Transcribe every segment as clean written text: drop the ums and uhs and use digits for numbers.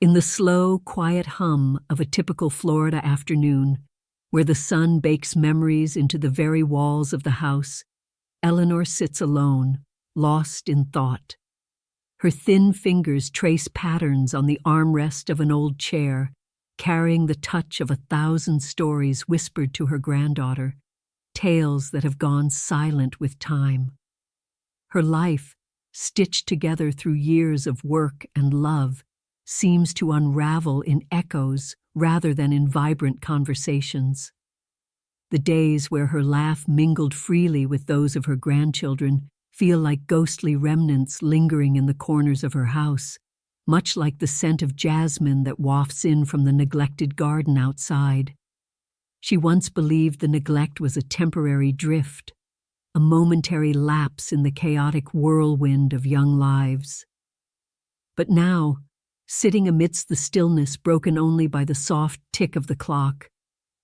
In the slow, quiet hum of a typical Florida afternoon, where the sun bakes memories into the very walls of the house, Eleanor sits alone, lost in thought. Her thin fingers trace patterns on the armrest of an old chair, carrying the touch of 1,000 stories whispered to her granddaughter, tales that have gone silent with time. Her life, stitched together through years of work and love, seems to unravel in echoes rather than in vibrant conversations. The days where her laugh mingled freely with those of her grandchildren feel like ghostly remnants lingering in the corners of her house, much like the scent of jasmine that wafts in from the neglected garden outside. She once believed the neglect was a temporary drift, a momentary lapse in the chaotic whirlwind of young lives. But now, sitting amidst the stillness broken only by the soft tick of the clock,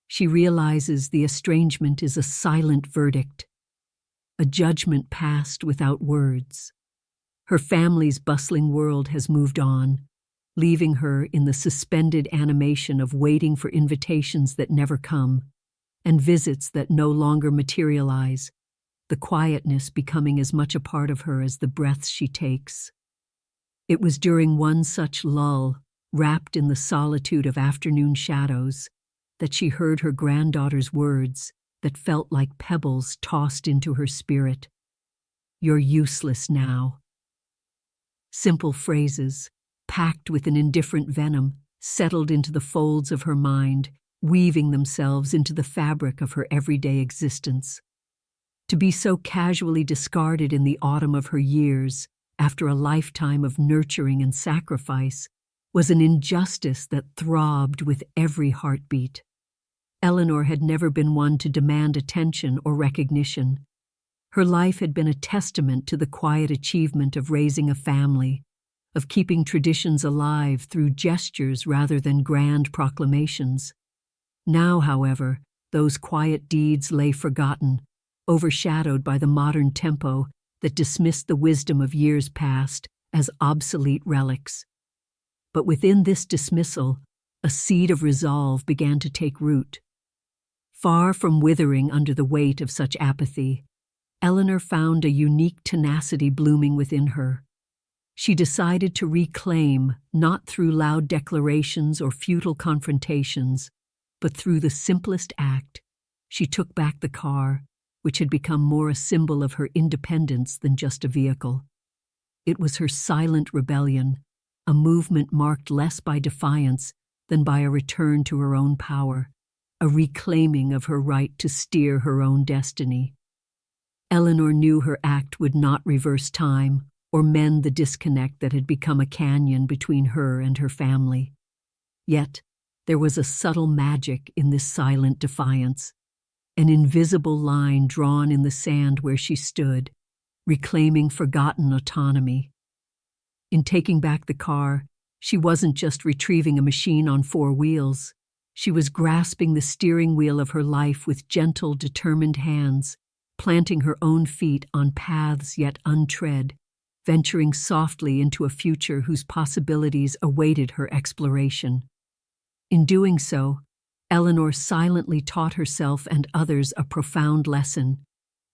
she realizes the estrangement is a silent verdict, a judgment passed without words. Her family's bustling world has moved on, leaving her in the suspended animation of waiting for invitations that never come, and visits that no longer materialize, the quietness becoming as much a part of her as the breaths she takes. It was during one such lull, wrapped in the solitude of afternoon shadows, that she heard her granddaughter's words that felt like pebbles tossed into her spirit. "You're useless now." Simple phrases, packed with an indifferent venom, settled into the folds of her mind, weaving themselves into the fabric of her everyday existence. To be so casually discarded in the autumn of her years, after a lifetime of nurturing and sacrifice, was an injustice that throbbed with every heartbeat. Eleanor had never been one to demand attention or recognition. Her life had been a testament to the quiet achievement of raising a family, of keeping traditions alive through gestures rather than grand proclamations. Now, however, those quiet deeds lay forgotten, overshadowed by the modern tempo that dismissed the wisdom of years past as obsolete relics. But within this dismissal, a seed of resolve began to take root. Far from withering under the weight of such apathy, Eleanor found a unique tenacity blooming within her. She decided to reclaim, not through loud declarations or futile confrontations, but through the simplest act. She took back the car, which had become more a symbol of her independence than just a vehicle. It was her silent rebellion, a movement marked less by defiance than by a return to her own power, a reclaiming of her right to steer her own destiny. Eleanor knew her act would not reverse time or mend the disconnect that had become a canyon between her and her family. Yet, there was a subtle magic in this silent defiance, an invisible line drawn in the sand where she stood, reclaiming forgotten autonomy. In taking back the car, she wasn't just retrieving a machine on 4 wheels. She was grasping the steering wheel of her life with gentle, determined hands, planting her own feet on paths yet untread, venturing softly into a future whose possibilities awaited her exploration. In doing so, Eleanor silently taught herself and others a profound lesson,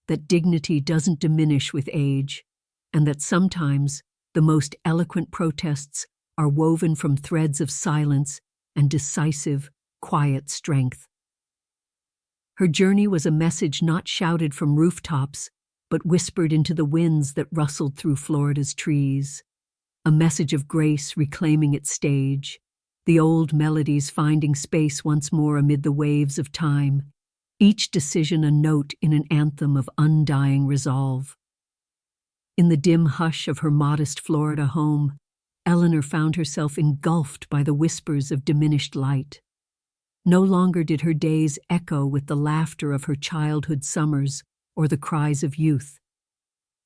that dignity doesn't diminish with age, and that sometimes the most eloquent protests are woven from threads of silence and decisive, quiet strength. Her journey was a message not shouted from rooftops, but whispered into the winds that rustled through Florida's trees, a message of grace reclaiming its stage, the old melodies finding space once more amid the waves of time, each decision a note in an anthem of undying resolve. In the dim hush of her modest Florida home, Eleanor found herself engulfed by the whispers of diminished light. No longer did her days echo with the laughter of her childhood summers or the cries of youth.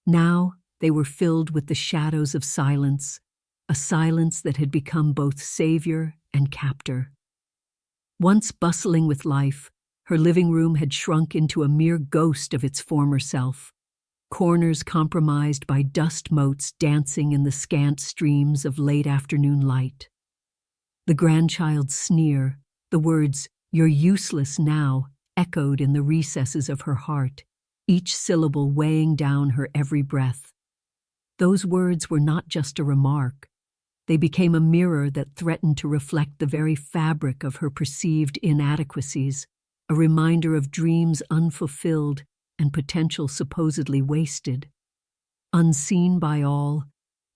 Now they were filled with the shadows of silence, a silence that had become both savior and captor. Once bustling with life, her living room had shrunk into a mere ghost of its former self, corners compromised by dust motes dancing in the scant streams of late afternoon light. The grandchild's sneer, the words, "You're useless now," echoed in the recesses of her heart, each syllable weighing down her every breath. Those words were not just a remark. They became a mirror that threatened to reflect the very fabric of her perceived inadequacies, a reminder of dreams unfulfilled and potential supposedly wasted. Unseen by all,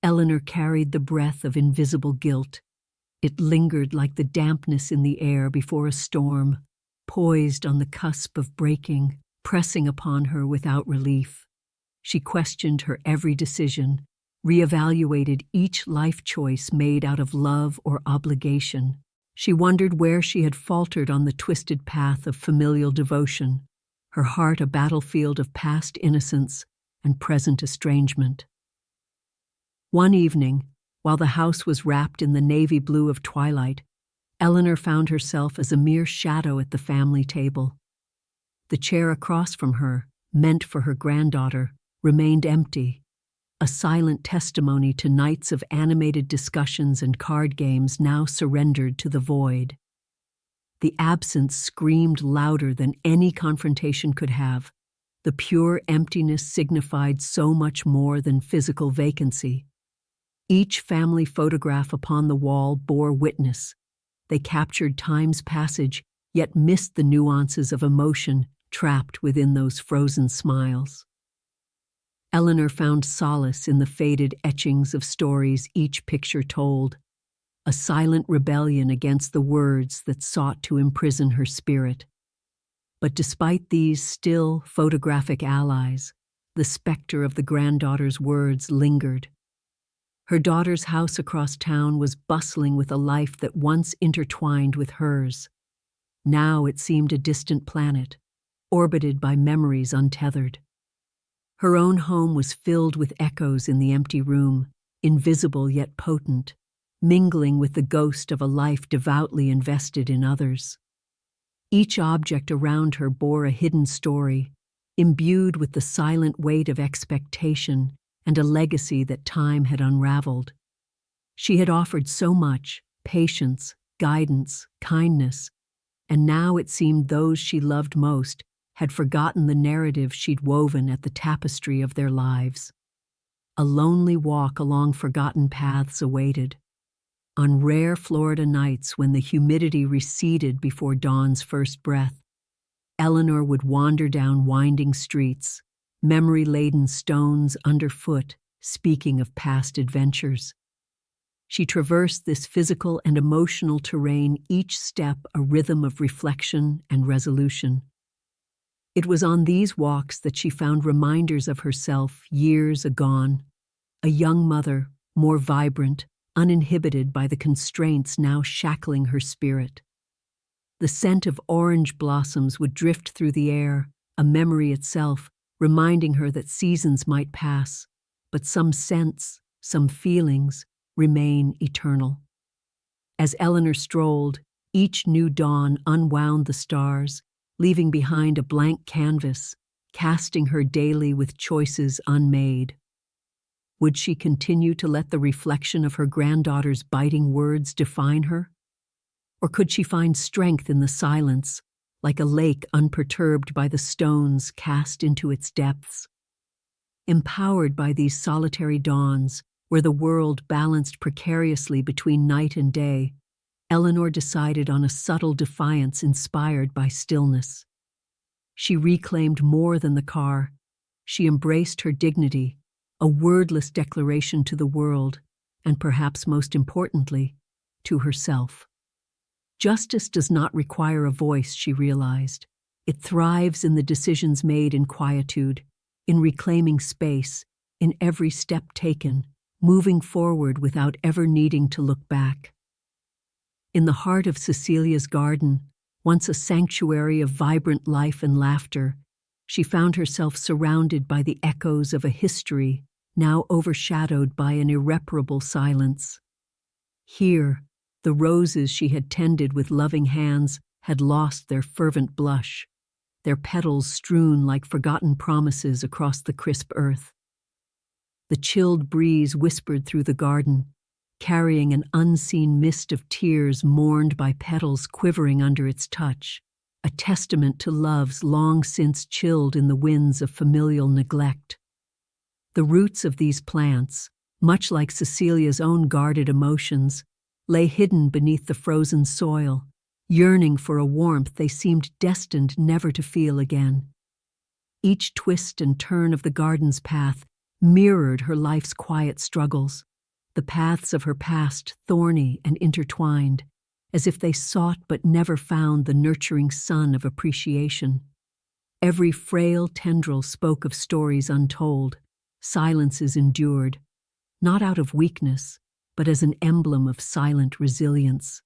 Eleanor carried the breath of invisible guilt. It lingered like the dampness in the air before a storm, poised on the cusp of breaking, pressing upon her without relief. She questioned her every decision, reevaluated each life choice made out of love or obligation. She wondered where she had faltered on the twisted path of familial devotion, her heart a battlefield of past innocence and present estrangement. One evening, while the house was wrapped in the navy blue of twilight, Eleanor found herself as a mere shadow at the family table. The chair across from her, meant for her granddaughter, remained empty, a silent testimony to nights of animated discussions and card games now surrendered to the void. The absence screamed louder than any confrontation could have. The pure emptiness signified so much more than physical vacancy. Each family photograph upon the wall bore witness. They captured time's passage, yet missed the nuances of emotion trapped within those frozen smiles. Eleanor found solace in the faded etchings of stories each picture told, a silent rebellion against the words that sought to imprison her spirit. But despite these still photographic allies, the specter of the granddaughter's words lingered. Her daughter's house across town was bustling with a life that once intertwined with hers. Now it seemed a distant planet, orbited by memories untethered. Her own home was filled with echoes in the empty room, invisible yet potent, mingling with the ghost of a life devoutly invested in others. Each object around her bore a hidden story, imbued with the silent weight of expectation and a legacy that time had unraveled. She had offered so much: patience, guidance, kindness, and now it seemed those she loved most had forgotten the narrative she'd woven at the tapestry of their lives. A lonely walk along forgotten paths awaited. On rare Florida nights when the humidity receded before dawn's first breath, Eleanor would wander down winding streets, memory-laden stones underfoot, speaking of past adventures. She traversed this physical and emotional terrain, each step a rhythm of reflection and resolution. It was on these walks that she found reminders of herself years agone, a young mother, more vibrant, uninhibited by the constraints now shackling her spirit. The scent of orange blossoms would drift through the air, a memory itself, reminding her that seasons might pass, but some scents, some feelings, remain eternal. As Eleanor strolled, each new dawn unwound the stars, leaving behind a blank canvas, casting her daily with choices unmade. Would she continue to let the reflection of her granddaughter's biting words define her? Or could she find strength in the silence, like a lake unperturbed by the stones cast into its depths? Empowered by these solitary dawns, where the world balanced precariously between night and day, Eleanor decided on a subtle defiance inspired by stillness. She reclaimed more than the car. She embraced her dignity, a wordless declaration to the world, and perhaps most importantly, to herself. Justice does not require a voice, she realized. It thrives in the decisions made in quietude, in reclaiming space, in every step taken, moving forward without ever needing to look back. In the heart of Cecilia's garden, once a sanctuary of vibrant life and laughter, she found herself surrounded by the echoes of a history now overshadowed by an irreparable silence. Here, the roses she had tended with loving hands had lost their fervent blush, their petals strewn like forgotten promises across the crisp earth. The chilled breeze whispered through the garden, carrying an unseen mist of tears mourned by petals quivering under its touch, a testament to loves long since chilled in the winds of familial neglect. The roots of these plants, much like Cecilia's own guarded emotions, lay hidden beneath the frozen soil, yearning for a warmth they seemed destined never to feel again. Each twist and turn of the garden's path mirrored her life's quiet struggles, the paths of her past thorny and intertwined, as if they sought but never found the nurturing sun of appreciation. Every frail tendril spoke of stories untold, silences endured, not out of weakness, but as an emblem of silent resilience.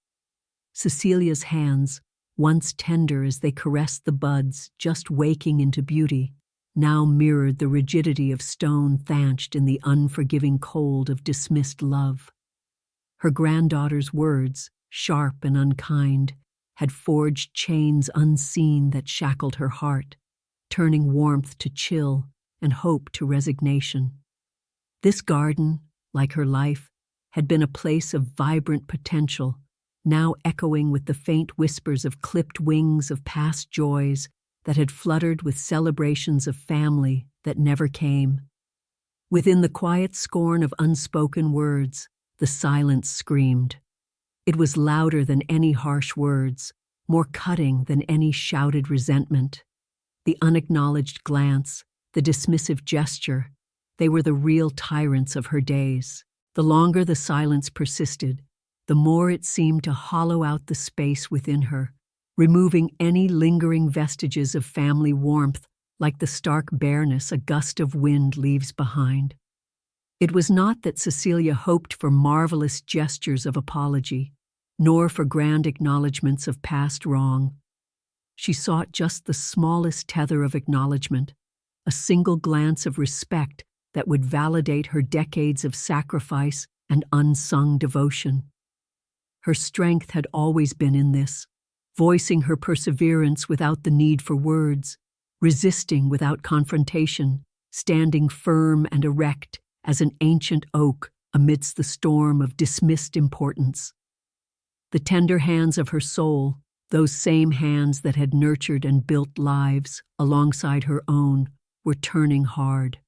Cecilia's hands, once tender as they caressed the buds just waking into beauty, now mirrored the rigidity of stone thatched in the unforgiving cold of dismissed love. Her granddaughter's words, sharp and unkind, had forged chains unseen that shackled her heart, turning warmth to chill and hope to resignation. This garden, like her life, had been a place of vibrant potential, now echoing with the faint whispers of clipped wings of past joys that had fluttered with celebrations of family that never came. Within the quiet scorn of unspoken words, the silence screamed. It was louder than any harsh words, more cutting than any shouted resentment. The unacknowledged glance, the dismissive gesture, they were the real tyrants of her days. The longer the silence persisted, the more it seemed to hollow out the space within her, removing any lingering vestiges of family warmth like the stark bareness a gust of wind leaves behind. It was not that Cecilia hoped for marvelous gestures of apology, nor for grand acknowledgments of past wrong. She sought just the smallest tether of acknowledgment, a single glance of respect that would validate her decades of sacrifice and unsung devotion. Her strength had always been in this, voicing her perseverance without the need for words, resisting without confrontation, standing firm and erect as an ancient oak amidst the storm of dismissed importance. The tender hands of her soul, those same hands that had nurtured and built lives alongside her own, were turning hard.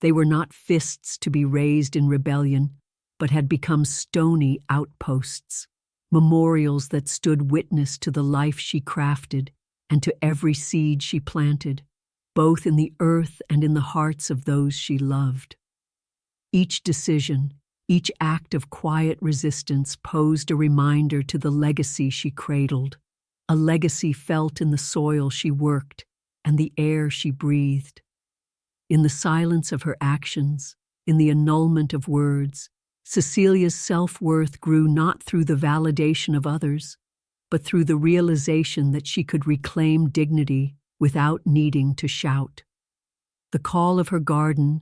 They were not fists to be raised in rebellion, but had become stony outposts, memorials that stood witness to the life she crafted and to every seed she planted, both in the earth and in the hearts of those she loved. Each decision, each act of quiet resistance posed a reminder to the legacy she cradled, a legacy felt in the soil she worked and the air she breathed. In the silence of her actions, in the annulment of words, Cecilia's self-worth grew not through the validation of others, but through the realization that she could reclaim dignity without needing to shout. The call of her garden,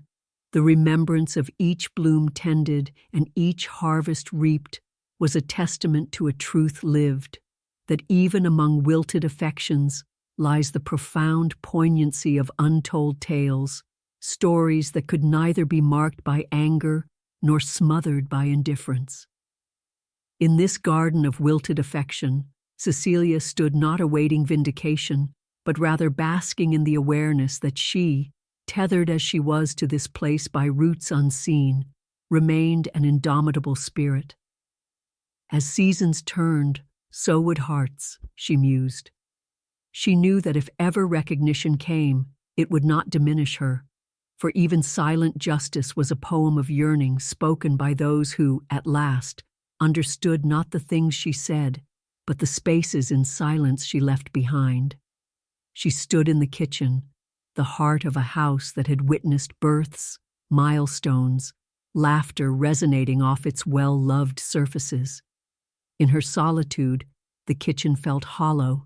the remembrance of each bloom tended and each harvest reaped, was a testament to a truth lived, that even among wilted affections lies the profound poignancy of untold tales, stories that could neither be marked by anger nor smothered by indifference. In this garden of wilted affection, Cecilia stood not awaiting vindication, but rather basking in the awareness that she, tethered as she was to this place by roots unseen, remained an indomitable spirit. As seasons turned, so would hearts, she mused. She knew that if ever recognition came, it would not diminish her, for even silent justice was a poem of yearning spoken by those who, at last, understood not the things she said, but the spaces in silence she left behind. She stood in the kitchen, the heart of a house that had witnessed births, milestones, laughter resonating off its well-loved surfaces. In her solitude, the kitchen felt hollow,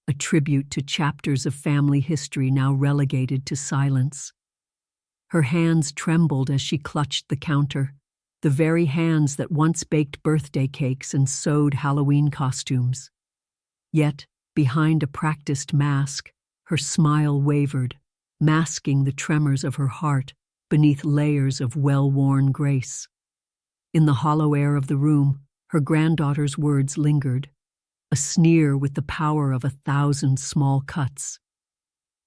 a tribute to chapters of family history now relegated to silence. Her hands trembled as she clutched the counter, the very hands that once baked birthday cakes and sewed Halloween costumes. Yet, behind a practiced mask, her smile wavered, masking the tremors of her heart beneath layers of well-worn grace. In the hollow air of the room, her granddaughter's words lingered, a sneer with the power of 1,000 small cuts.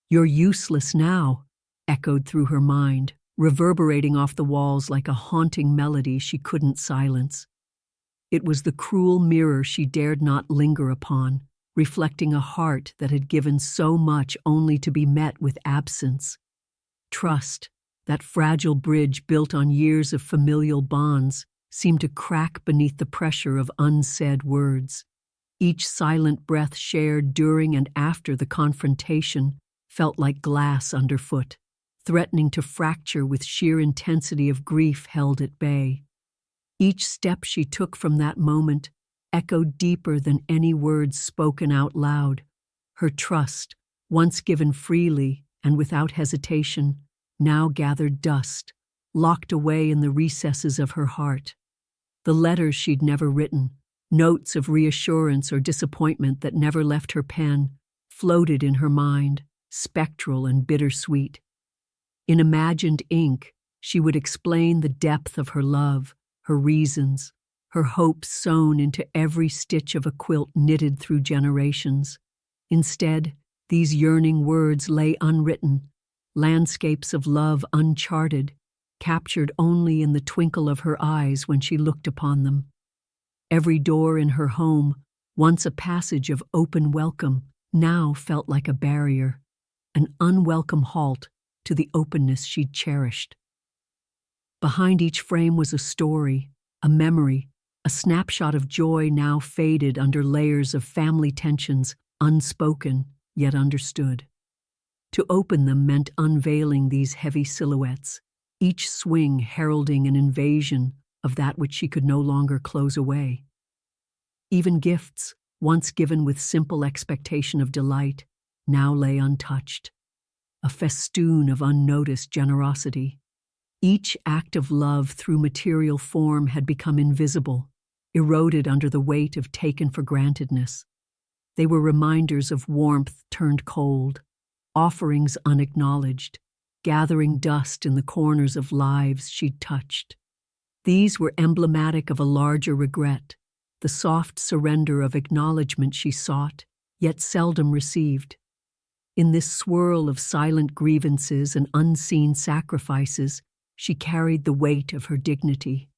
"You're useless now," echoed through her mind, reverberating off the walls like a haunting melody she couldn't silence. It was the cruel mirror she dared not linger upon, reflecting a heart that had given so much only to be met with absence. Trust, that fragile bridge built on years of familial bonds, seemed to crack beneath the pressure of unsaid words. Each silent breath shared during and after the confrontation felt like glass underfoot, threatening to fracture with sheer intensity of grief held at bay. Each step she took from that moment echoed deeper than any words spoken out loud. Her trust, once given freely and without hesitation, now gathered dust, locked away in the recesses of her heart. The letters she'd never written, notes of reassurance or disappointment that never left her pen, floated in her mind, spectral and bittersweet. In imagined ink, she would explain the depth of her love, her reasons, her hopes sewn into every stitch of a quilt knitted through generations. Instead, these yearning words lay unwritten, landscapes of love uncharted, captured only in the twinkle of her eyes when she looked upon them. Every door in her home, once a passage of open welcome, now felt like a barrier, an unwelcome halt to the openness she'd cherished. Behind each frame was a story, a memory, a snapshot of joy now faded under layers of family tensions, unspoken yet understood. To open them meant unveiling these heavy silhouettes, each swing heralding an invasion of that which she could no longer close away. Even gifts, once given with simple expectation of delight, now lay untouched, a festoon of unnoticed generosity. Each act of love through material form had become invisible, eroded under the weight of taken-for-grantedness. They were reminders of warmth turned cold, offerings unacknowledged, gathering dust in the corners of lives she'd touched. These were emblematic of a larger regret, the soft surrender of acknowledgement she sought, yet seldom received. In this swirl of silent grievances and unseen sacrifices, she carried the weight of her dignity.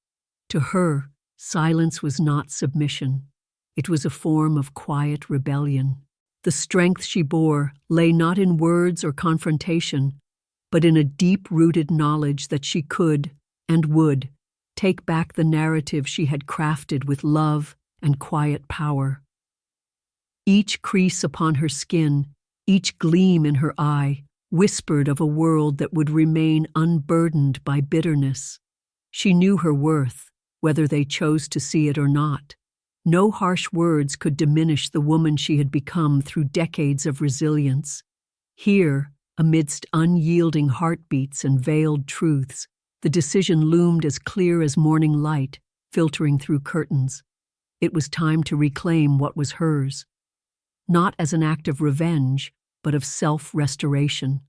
To her, silence was not submission. It was a form of quiet rebellion. The strength she bore lay not in words or confrontation, but in a deep-rooted knowledge that she could, and would, take back the narrative she had crafted with love and quiet power. Each crease upon her skin, each gleam in her eye, whispered of a world that would remain unburdened by bitterness. She knew her worth, whether they chose to see it or not. No harsh words could diminish the woman she had become through decades of resilience. Here, amidst unyielding heartbeats and veiled truths, the decision loomed as clear as morning light, filtering through curtains. It was time to reclaim what was hers, not as an act of revenge, but of self-restoration.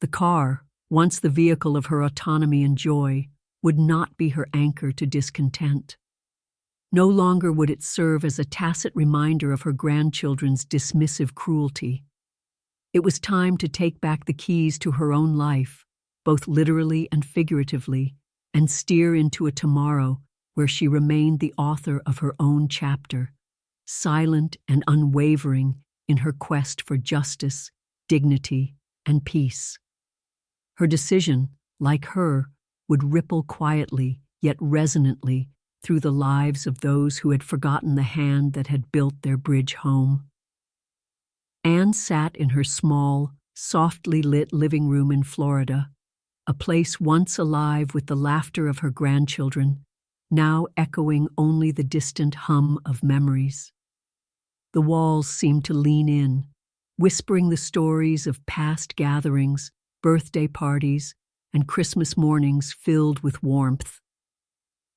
The car, once the vehicle of her autonomy and joy, would not be her anchor to discontent. No longer would it serve as a tacit reminder of her grandchildren's dismissive cruelty. It was time to take back the keys to her own life, both literally and figuratively, and steer into a tomorrow where she remained the author of her own chapter, silent and unwavering in her quest for justice, dignity, and peace. Her decision, like her, would ripple quietly yet resonantly through the lives of those who had forgotten the hand that had built their bridge home. Anne sat in her small, softly lit living room in Florida, a place once alive with the laughter of her grandchildren, now echoing only the distant hum of memories. The walls seemed to lean in, whispering the stories of past gatherings, birthday parties, and Christmas mornings filled with warmth.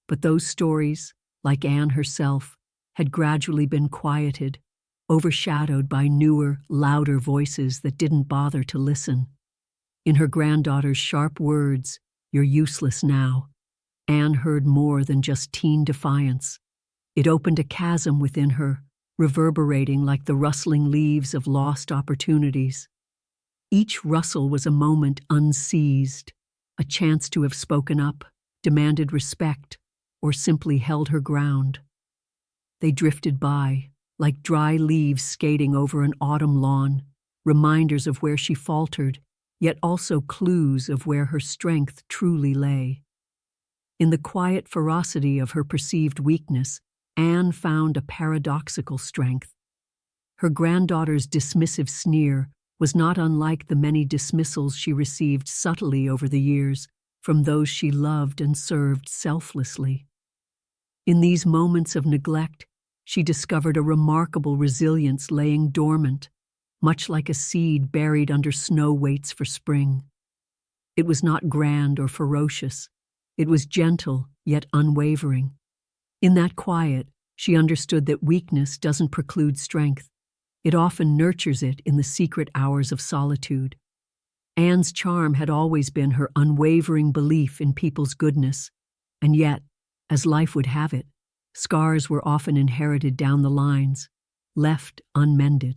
But those stories, like Anne herself, had gradually been quieted, overshadowed by newer, louder voices that didn't bother to listen. In her granddaughter's sharp words, "You're useless now," Anne heard more than just teen defiance. It opened a chasm within her, reverberating like the rustling leaves of lost opportunities. Each rustle was a moment unseized, a chance to have spoken up, demanded respect, or simply held her ground. They drifted by, like dry leaves skating over an autumn lawn, reminders of where she faltered, yet also clues of where her strength truly lay. In the quiet ferocity of her perceived weakness, Anne found a paradoxical strength. Her granddaughter's dismissive sneer was not unlike the many dismissals she received subtly over the years from those she loved and served selflessly. In these moments of neglect, she discovered a remarkable resilience laying dormant, much like a seed buried under snow waits for spring. It was not grand or ferocious. It was gentle, yet unwavering. In that quiet, she understood that weakness doesn't preclude strength. It often nurtures it in the secret hours of solitude. Anne's charm had always been her unwavering belief in people's goodness, and yet, as life would have it, scars were often inherited down the lines, left unmended.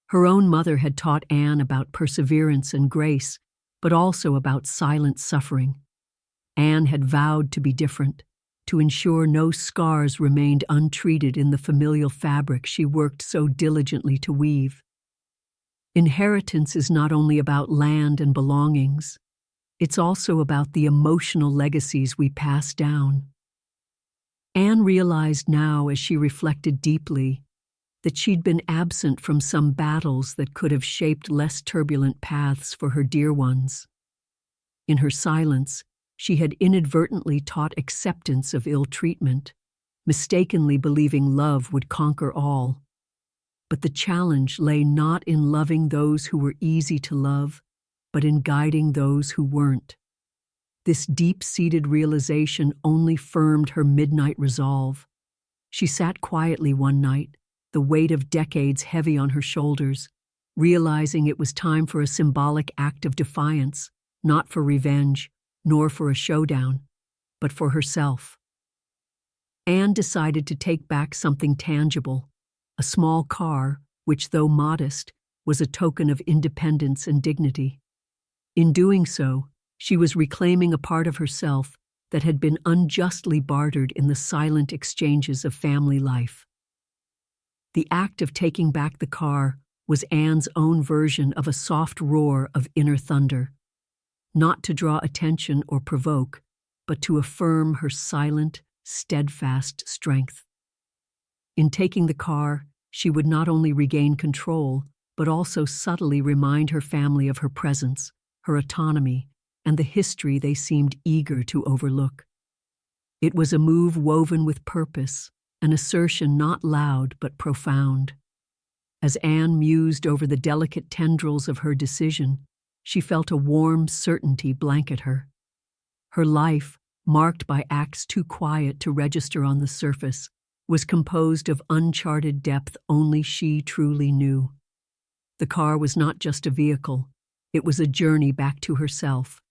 Her own mother had taught Anne about perseverance and grace, but also about silent suffering. Anne had vowed to be different, to ensure no scars remained untreated in the familial fabric she worked so diligently to weave. Inheritance is not only about land and belongings, it's also about the emotional legacies we pass down. Anne realized now, as she reflected deeply, that she'd been absent from some battles that could have shaped less turbulent paths for her dear ones. In her silence, she had inadvertently taught acceptance of ill treatment, mistakenly believing love would conquer all. But the challenge lay not in loving those who were easy to love, but in guiding those who weren't. This deep-seated realization only firmed her midnight resolve. She sat quietly one night, the weight of decades heavy on her shoulders, realizing it was time for a symbolic act of defiance, not for revenge, nor for a showdown, but for herself. Anne decided to take back something tangible, a small car, which, though modest, was a token of independence and dignity. In doing so, she was reclaiming a part of herself that had been unjustly bartered in the silent exchanges of family life. The act of taking back the car was Anne's own version of a soft roar of inner thunder, not to draw attention or provoke, but to affirm her silent, steadfast strength. In taking the car, she would not only regain control, but also subtly remind her family of her presence, her autonomy, and the history they seemed eager to overlook. It was a move woven with purpose, an assertion not loud but profound. As Anne mused over the delicate tendrils of her decision, she felt a warm certainty blanket her. Her life, marked by acts too quiet to register on the surface, was composed of uncharted depth only she truly knew. The car was not just a vehicle, it was a journey back to herself,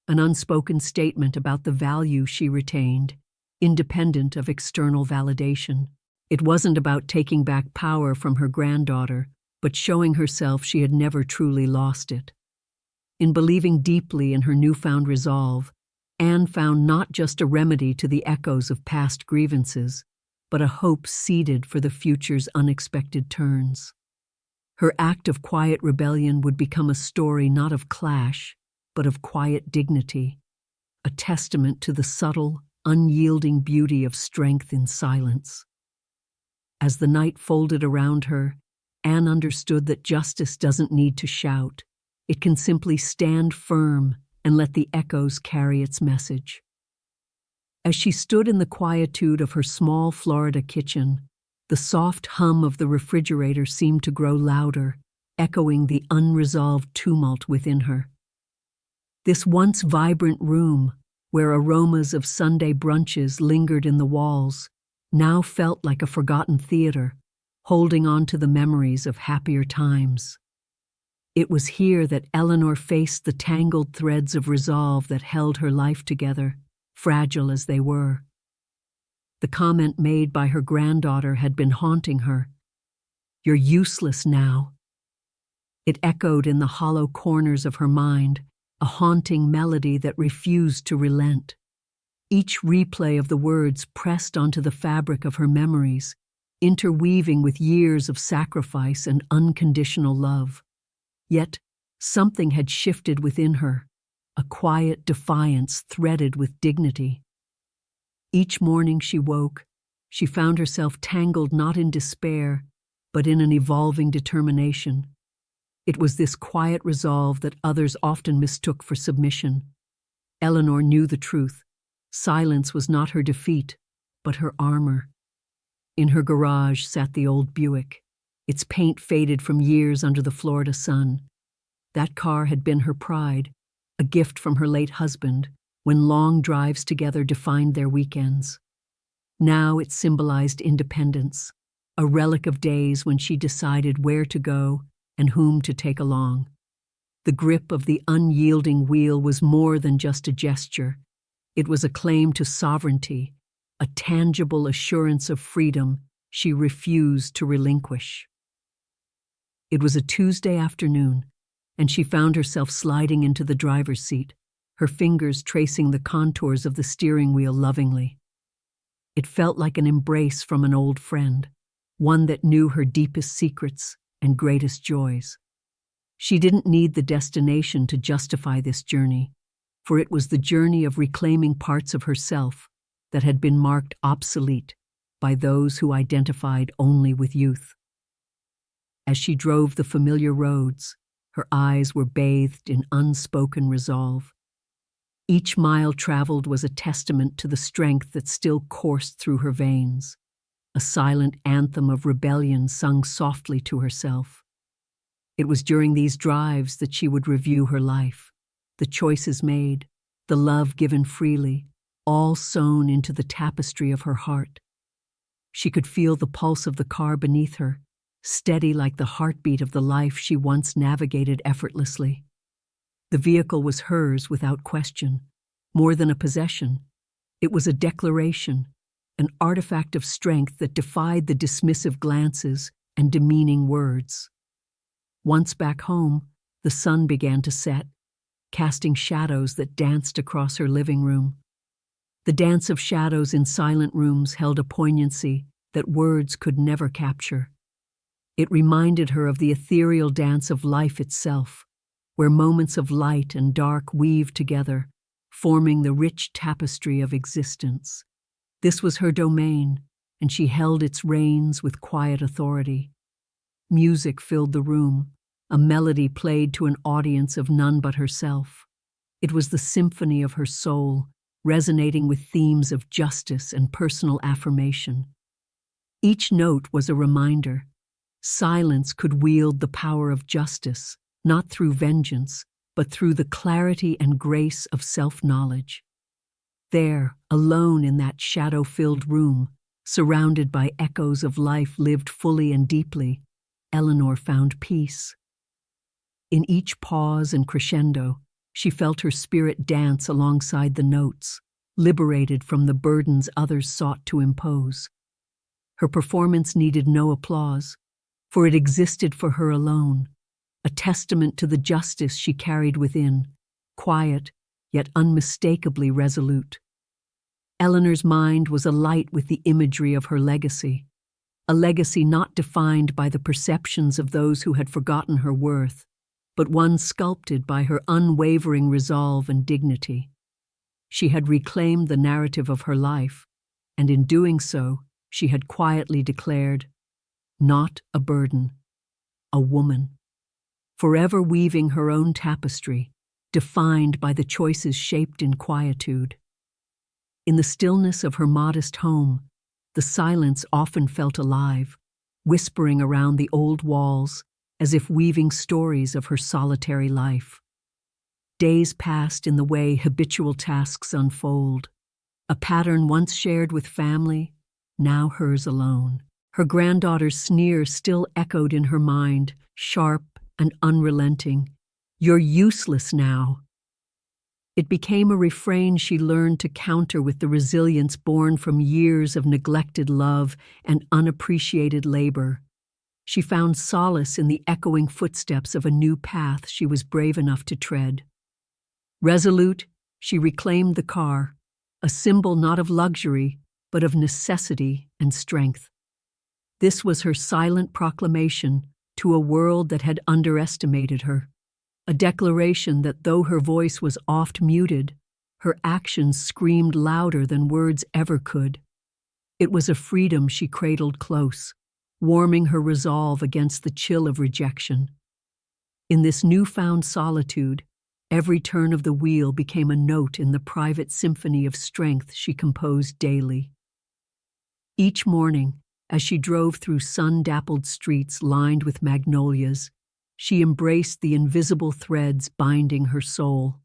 an unspoken statement about the value she retained, independent of external validation. It wasn't about taking back power from her granddaughter, but showing herself she had never truly lost it. In believing deeply in her newfound resolve, Anne found not just a remedy to the echoes of past grievances, but a hope seeded for the future's unexpected turns. Her act of quiet rebellion would become a story not of clash, but of quiet dignity, a testament to the subtle, unyielding beauty of strength in silence. As the night folded around her, Anne understood that justice doesn't need to shout. It can simply stand firm and let the echoes carry its message. As she stood in the quietude of her small Florida kitchen, the soft hum of the refrigerator seemed to grow louder, echoing the unresolved tumult within her. This once vibrant room, where aromas of Sunday brunches lingered in the walls, now felt like a forgotten theater, holding on to the memories of happier times. It was here that Eleanor faced the tangled threads of resolve that held her life together, fragile as they were. The comment made by her granddaughter had been haunting her. "You're useless now." It echoed in the hollow corners of her mind, a haunting melody that refused to relent. Each replay of the words pressed onto the fabric of her memories, interweaving with years of sacrifice and unconditional love. Yet, something had shifted within her, a quiet defiance threaded with dignity. Each morning she woke, she found herself tangled not in despair, but in an evolving determination. It was this quiet resolve that others often mistook for submission. Eleanor knew the truth. Silence was not her defeat, but her armor. In her garage sat the old Buick, its paint faded from years under the Florida sun. That car had been her pride, a gift from her late husband, when long drives together defined their weekends. Now it symbolized independence, a relic of days when she decided where to go and whom to take along. The grip of the unyielding wheel was more than just a gesture. It was a claim to sovereignty, a tangible assurance of freedom she refused to relinquish. It was a Tuesday afternoon, and she found herself sliding into the driver's seat, her fingers tracing the contours of the steering wheel lovingly. It felt like an embrace from an old friend, one that knew her deepest secrets and greatest joys. She didn't need the destination to justify this journey, for it was the journey of reclaiming parts of herself that had been marked obsolete by those who identified only with youth. As she drove the familiar roads, her eyes were bathed in unspoken resolve. Each mile traveled was a testament to the strength that still coursed through her veins, a silent anthem of rebellion sung softly to herself. It was during these drives that she would review her life, the choices made, the love given freely, all sewn into the tapestry of her heart. She could feel the pulse of the car beneath her, steady like the heartbeat of the life she once navigated effortlessly. The vehicle was hers without question. More than a possession, it was a declaration, an artifact of strength that defied the dismissive glances and demeaning words. Once back home, the sun began to set, casting shadows that danced across her living room. The dance of shadows in silent rooms held a poignancy that words could never capture. It reminded her of the ethereal dance of life itself, where moments of light and dark weaved together, forming the rich tapestry of existence. This was her domain, and she held its reins with quiet authority. Music filled the room, a melody played to an audience of none but herself. It was the symphony of her soul, resonating with themes of justice and personal affirmation. Each note was a reminder. Silence could wield the power of justice, not through vengeance, but through the clarity and grace of self-knowledge. There, alone in that shadow-filled room, surrounded by echoes of life lived fully and deeply, Eleanor found peace. In each pause and crescendo, she felt her spirit dance alongside the notes, liberated from the burdens others sought to impose. Her performance needed no applause, for it existed for her alone, a testament to the justice she carried within, quiet yet unmistakably resolute. Eleanor's mind was alight with the imagery of her legacy, a legacy not defined by the perceptions of those who had forgotten her worth, but one sculpted by her unwavering resolve and dignity. She had reclaimed the narrative of her life, and in doing so, she had quietly declared, "Not a burden, a woman," forever weaving her own tapestry, defined by the choices shaped in quietude. In the stillness of her modest home, the silence often felt alive, whispering around the old walls as if weaving stories of her solitary life. Days passed in the way habitual tasks unfold, a pattern once shared with family, now hers alone. Her granddaughter's sneer still echoed in her mind, sharp and unrelenting. "You're useless now." It became a refrain she learned to counter with the resilience born from years of neglected love and unappreciated labor. She found solace in the echoing footsteps of a new path she was brave enough to tread. Resolute, she reclaimed the car, a symbol not of luxury, but of necessity and strength. This was her silent proclamation to a world that had underestimated her, a declaration that though her voice was oft muted, her actions screamed louder than words ever could. It was a freedom she cradled close, warming her resolve against the chill of rejection. In this newfound solitude, every turn of the wheel became a note in the private symphony of strength she composed daily. Each morning, as she drove through sun-dappled streets lined with magnolias, she embraced the invisible threads binding her soul.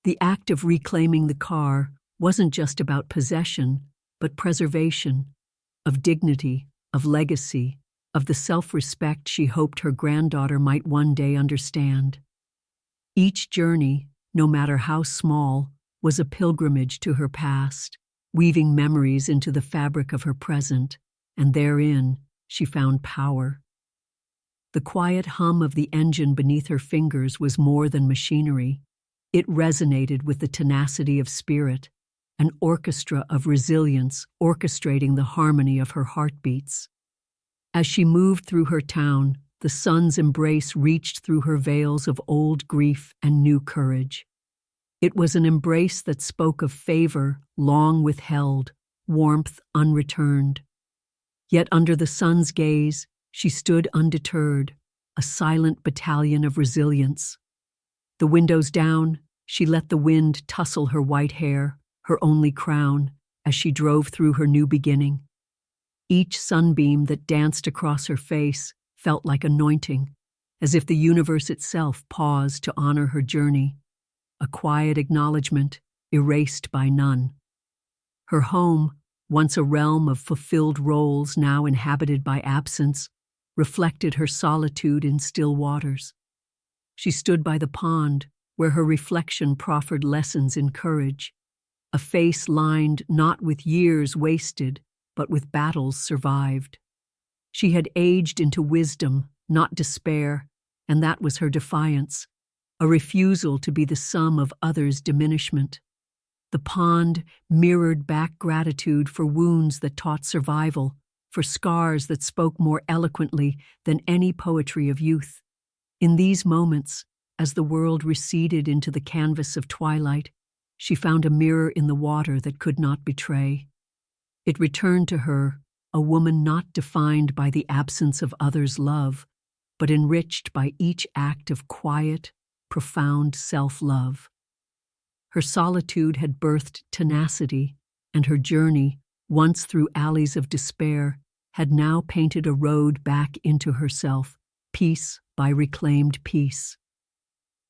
The act of reclaiming the car wasn't just about possession, but preservation, of dignity, of legacy, of the self-respect she hoped her granddaughter might one day understand. Each journey, no matter how small, was a pilgrimage to her past, weaving memories into the fabric of her present, and therein she found power. The quiet hum of the engine beneath her fingers was more than machinery. It resonated with the tenacity of spirit, an orchestra of resilience orchestrating the harmony of her heartbeats. As she moved through her town, the sun's embrace reached through her veils of old grief and new courage. It was an embrace that spoke of favor long withheld, warmth unreturned. Yet under the sun's gaze, she stood undeterred, a silent battalion of resilience. The windows down, she let the wind tussle her white hair, her only crown, as she drove through her new beginning. Each sunbeam that danced across her face felt like anointing, as if the universe itself paused to honor her journey, a quiet acknowledgement erased by none. Her home, once a realm of fulfilled roles now inhabited by absence, reflected her solitude in still waters. She stood by the pond, where her reflection proffered lessons in courage, a face lined not with years wasted, but with battles survived. She had aged into wisdom, not despair, and that was her defiance, a refusal to be the sum of others' diminishment. The pond mirrored back gratitude for wounds that taught survival, for scars that spoke more eloquently than any poetry of youth. In these moments, as the world receded into the canvas of twilight, she found a mirror in the water that could not betray. It returned to her, a woman not defined by the absence of others' love, but enriched by each act of quiet, profound self-love. Her solitude had birthed tenacity, and her journey, once through alleys of despair, had now painted a road back into herself, piece by reclaimed piece.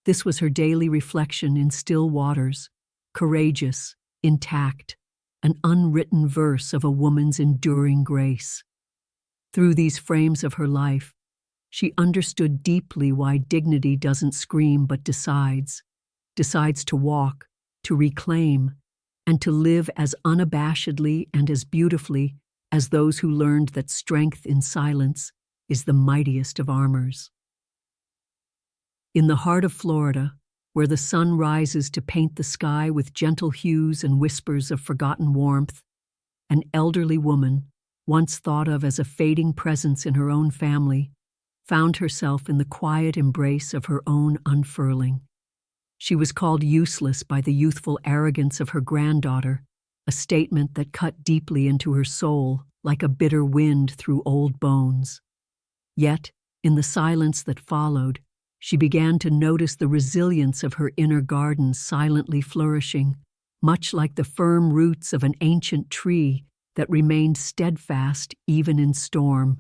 This was her daily reflection in still waters, courageous, intact, an unwritten verse of a woman's enduring grace. Through these frames of her life, she understood deeply why dignity doesn't scream but decides to walk, to reclaim, and to live as unabashedly and as beautifully as those who learned that strength in silence is the mightiest of armors. In the heart of Florida, where the sun rises to paint the sky with gentle hues and whispers of forgotten warmth, an elderly woman, once thought of as a fading presence in her own family, found herself in the quiet embrace of her own unfurling. She was called useless by the youthful arrogance of her granddaughter, a statement that cut deeply into her soul like a bitter wind through old bones. Yet, in the silence that followed, she began to notice the resilience of her inner garden silently flourishing, much like the firm roots of an ancient tree that remained steadfast even in storm.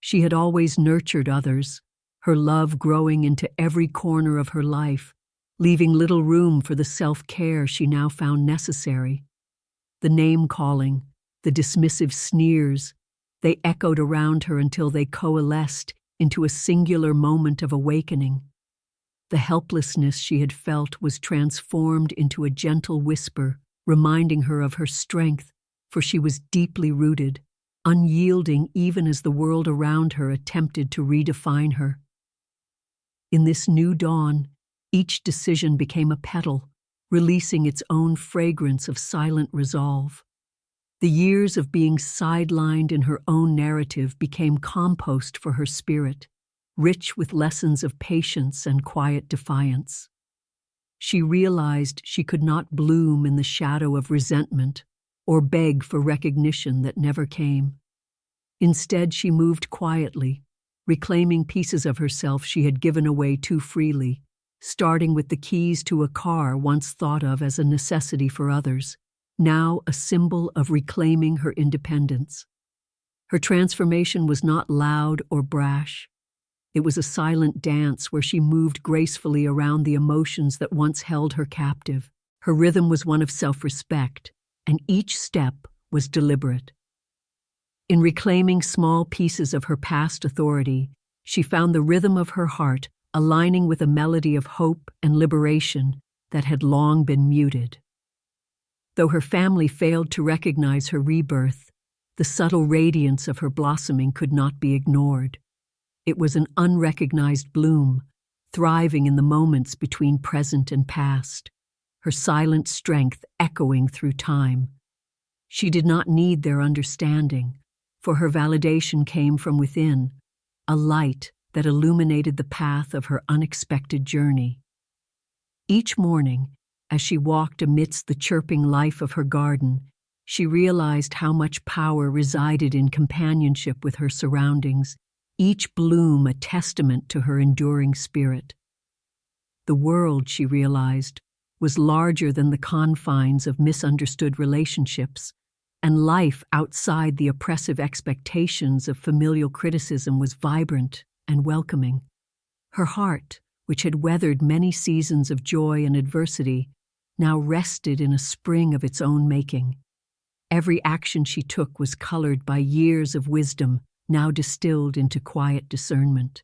She had always nurtured others, her love growing into every corner of her life, leaving little room for the self-care she now found necessary. The name-calling, the dismissive sneers, they echoed around her until they coalesced into a singular moment of awakening. The helplessness she had felt was transformed into a gentle whisper, reminding her of her strength, for she was deeply rooted, unyielding even as the world around her attempted to redefine her. In this new dawn, each decision became a petal, releasing its own fragrance of silent resolve. The years of being sidelined in her own narrative became compost for her spirit, rich with lessons of patience and quiet defiance. She realized she could not bloom in the shadow of resentment or beg for recognition that never came. Instead, she moved quietly, reclaiming pieces of herself she had given away too freely, starting with the keys to a car once thought of as a necessity for others, now a symbol of reclaiming her independence. Her transformation was not loud or brash. It was a silent dance where she moved gracefully around the emotions that once held her captive. Her rhythm was one of self-respect, and each step was deliberate. In reclaiming small pieces of her past authority, she found the rhythm of her heart aligning with a melody of hope and liberation that had long been muted. Though her family failed to recognize her rebirth, the subtle radiance of her blossoming could not be ignored. It was an unrecognized bloom, thriving in the moments between present and past, her silent strength echoing through time. She did not need their understanding, for her validation came from within, a light that illuminated the path of her unexpected journey. Each morning, as she walked amidst the chirping life of her garden, she realized how much power resided in companionship with her surroundings, each bloom a testament to her enduring spirit. The world, she realized, was larger than the confines of misunderstood relationships, and life outside the oppressive expectations of familial criticism was vibrant and welcoming. Her heart, which had weathered many seasons of joy and adversity, now rested in a spring of its own making. Every action she took was colored by years of wisdom, now distilled into quiet discernment.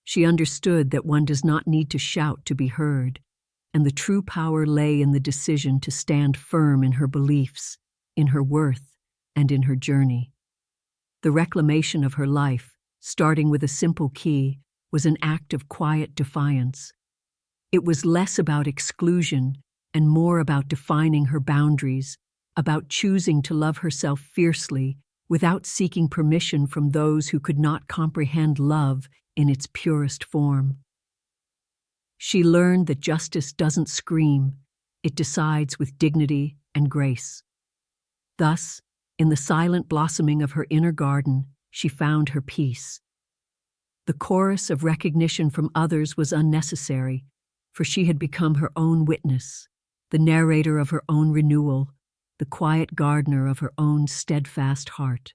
She understood that one does not need to shout to be heard, and the true power lay in the decision to stand firm in her beliefs, in her worth, and in her journey. The reclamation of her life, starting with a simple key, was an act of quiet defiance. It was less about exclusion and more about defining her boundaries, about choosing to love herself fiercely without seeking permission from those who could not comprehend love in its purest form. She learned that justice doesn't scream, it decides with dignity and grace. Thus, in the silent blossoming of her inner garden, she found her peace. The chorus of recognition from others was unnecessary, for she had become her own witness, the narrator of her own renewal, the quiet gardener of her own steadfast heart.